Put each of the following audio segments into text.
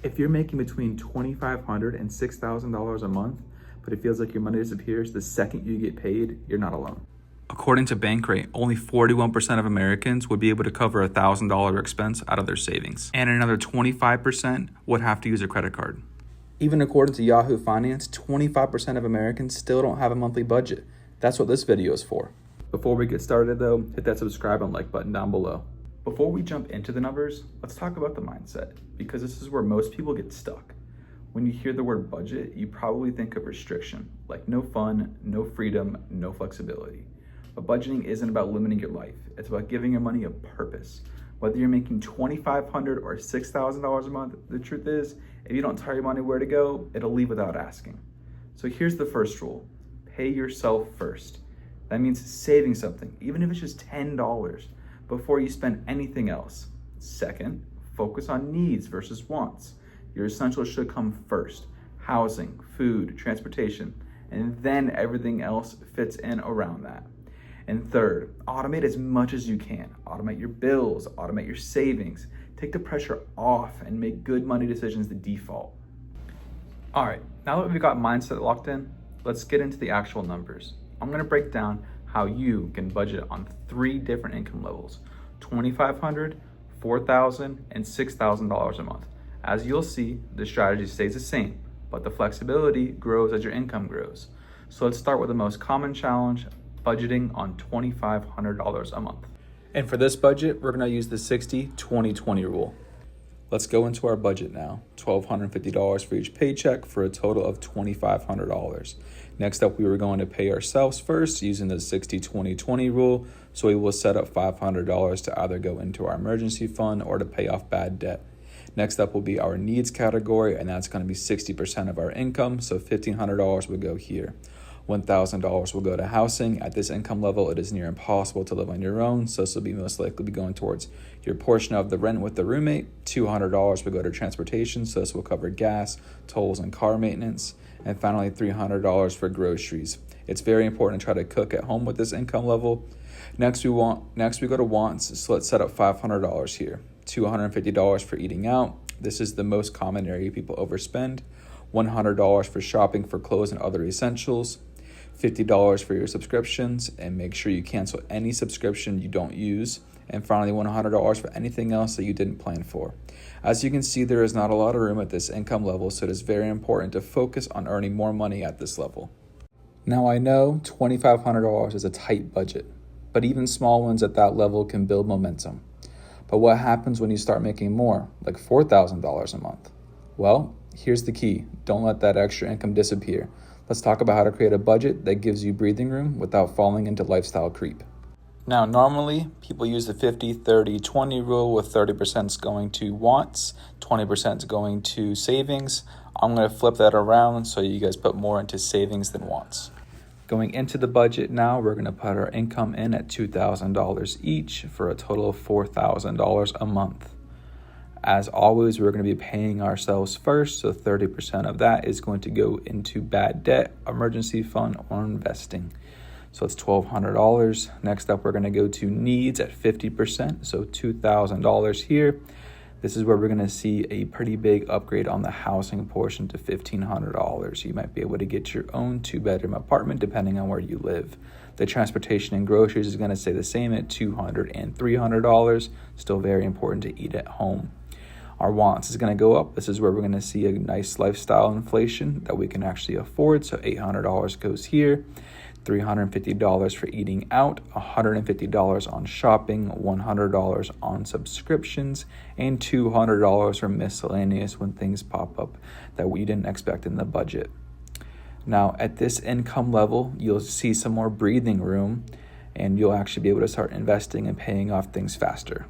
If you're making between $2,500 and $6,000 a month, but it feels like your money disappears the second you get paid, you're not alone. According to Bankrate, only 41% of Americans would be able to cover a $1,000 expense out of their savings, and another 25% would have to use a credit card. Even according to Yahoo Finance, 25% of Americans still don't have a monthly budget. That's what this video is for. Before we get started though, hit that subscribe and like button down below. Before we jump into the numbers, let's talk about the mindset, because this is where most people get stuck. When you hear the word budget, you probably think of restriction, like no fun, no freedom, no flexibility. But budgeting isn't about limiting your life. It's about giving your money a purpose. Whether you're making $2,500 or $6,000 a month, the truth is, if you don't tell your money where to go, it'll leave without asking. So here's the first rule: pay yourself first. That means saving something, even if it's just $10, before you spend anything else. Second, focus on needs versus wants. Your essentials should come first: housing, food, transportation, and then everything else fits in around that. And third, automate as much as you can. Automate your bills, automate your savings. Take the pressure off and make good money decisions the default. All right, now that we've got mindset locked in, let's get into the actual numbers. I'm gonna break down how you can budget on 3 different income levels: $2,500, $4,000, and $6,000 a month. As you'll see, the strategy stays the same, but the flexibility grows as your income grows. So let's start with the most common challenge: budgeting on $2,500 a month. And for this budget, we're gonna use the 60-20-20 rule. Let's go into our budget now. $1,250 for each paycheck for a total of $2,500. Next up, we were going to pay ourselves first using the 60-20-20 rule. So we will set up $500 to either go into our emergency fund or to pay off bad debt. Next up will be our needs category, and that's going to be 60% of our income. So $1,500 would go here. $1,000 will go to housing. At this income level, it is near impossible to live on your own, so this will be most likely be going towards your portion of the rent with the roommate. $200 will go to transportation, so this will cover gas, tolls, and car maintenance. And finally, $300 for groceries. It's very important to try to cook at home with this income level. Next we go to wants, so let's set up $500 here. $250 for eating out. This is the most common area people overspend. $100 for shopping for clothes and other essentials. $50 for your subscriptions, and make sure you cancel any subscription you don't use. And finally, $100 for anything else that you didn't plan for. As you can see, there is not a lot of room at this income level, so it is very important to focus on earning more money at this level. Now I know $2,500 is a tight budget, but even small ones at that level can build momentum. But what happens when you start making more, like $4,000 a month? Well, here's the key: don't let that extra income disappear. Let's talk about how to create a budget that gives you breathing room without falling into lifestyle creep. Now, normally people use the 50-30-20 rule, with 30% going to wants, 20% going to savings. I'm going to flip that around so you guys put more into savings than wants. Going into the budget now, we're going to put our income in at $2,000 each for a total of $4,000 a month. As always, we're going to be paying ourselves first, so 30% of that is going to go into bad debt, emergency fund, or investing. So it's $1,200. Next up, we're going to go to needs at 50%, so $2,000 here. This is where we're going to see a pretty big upgrade on the housing portion to $1,500. You might be able to get your own 2-bedroom apartment depending on where you live. The transportation and groceries is going to stay the same at $200 and $300. Still very important to eat at home. Our wants is going to go up. This is where we're going to see a nice lifestyle inflation that we can actually afford. So $800 goes here. $350 for eating out, $150 on shopping, $100 on subscriptions, and $200 for miscellaneous when things pop up that we didn't expect in the budget. Now, at this income level, you'll see some more breathing room, and you'll actually be able to start investing and paying off things faster.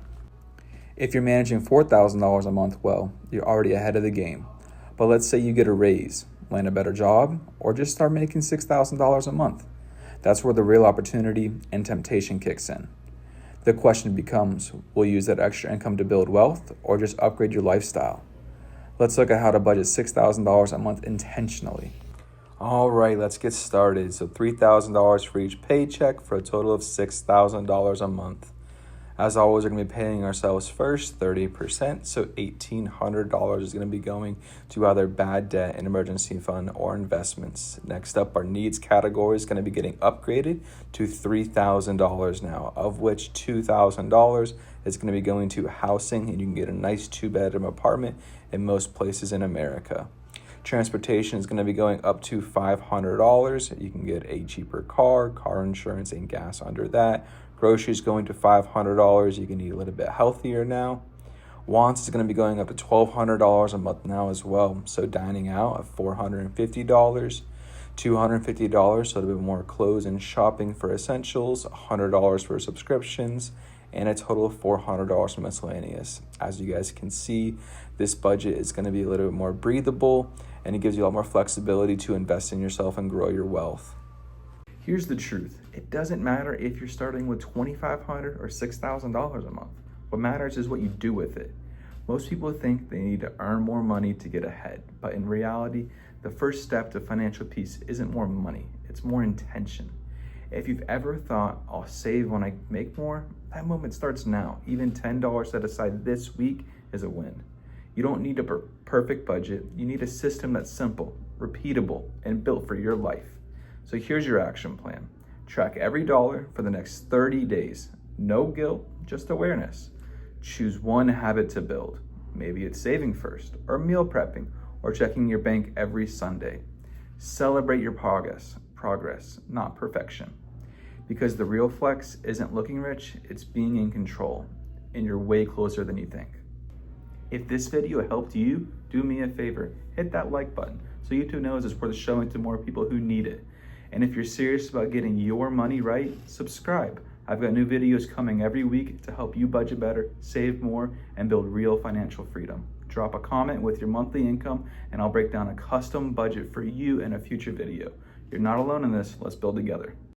If you're managing $4,000 a month, well, you're already ahead of the game. But let's say you get a raise, land a better job, or just start making $6,000 a month. That's where the real opportunity and temptation kicks in. The question becomes, will you use that extra income to build wealth or just upgrade your lifestyle? Let's look at how to budget $6,000 a month intentionally. All right, let's get started. So $3,000 for each paycheck for a total of $6,000 a month. As always, we're going to be paying ourselves first 30%, so $1,800 is going to be going to either bad debt, an emergency fund, or investments. Next up, our needs category is going to be getting upgraded to $3,000 now, of which $2,000 is going to be going to housing, and you can get a nice 2-bedroom apartment in most places in America. Transportation is going to be going up to $500. You can get a cheaper car insurance, and gas under that. Groceries going to $500. You can eat a little bit healthier now. Wants is going to be going up to $1,200 a month now as well. So dining out at $450, $250, so a little bit more clothes and shopping for essentials, $100 for subscriptions, and a total of $400 for miscellaneous. As you guys can see, this budget is going to be a little bit more breathable, and it gives you a lot more flexibility to invest in yourself and grow your wealth. Here's the truth. It doesn't matter if you're starting with $2,500 or $6,000 a month. What matters is what you do with it. Most people think they need to earn more money to get ahead, but in reality, the first step to financial peace isn't more money, it's more intention. If you've ever thought, I'll save when I make more, that moment starts now. Even $10 set aside this week is a win. You don't need a perfect budget. You need a system that's simple, repeatable, and built for your life. So here's your action plan. Track every dollar for the next 30 days. No guilt, just awareness. Choose one habit to build. Maybe it's saving first, or meal prepping, or checking your bank every Sunday. Celebrate your progress, not perfection. Because the real flex isn't looking rich, it's being in control, and you're way closer than you think. If this video helped you, do me a favor, hit that like button so YouTube knows it's worth showing to more people who need it. And if you're serious about getting your money right, subscribe. I've got new videos coming every week to help you budget better, save more, and build real financial freedom. Drop a comment with your monthly income, and I'll break down a custom budget for you in a future video. You're not alone in this. Let's build together.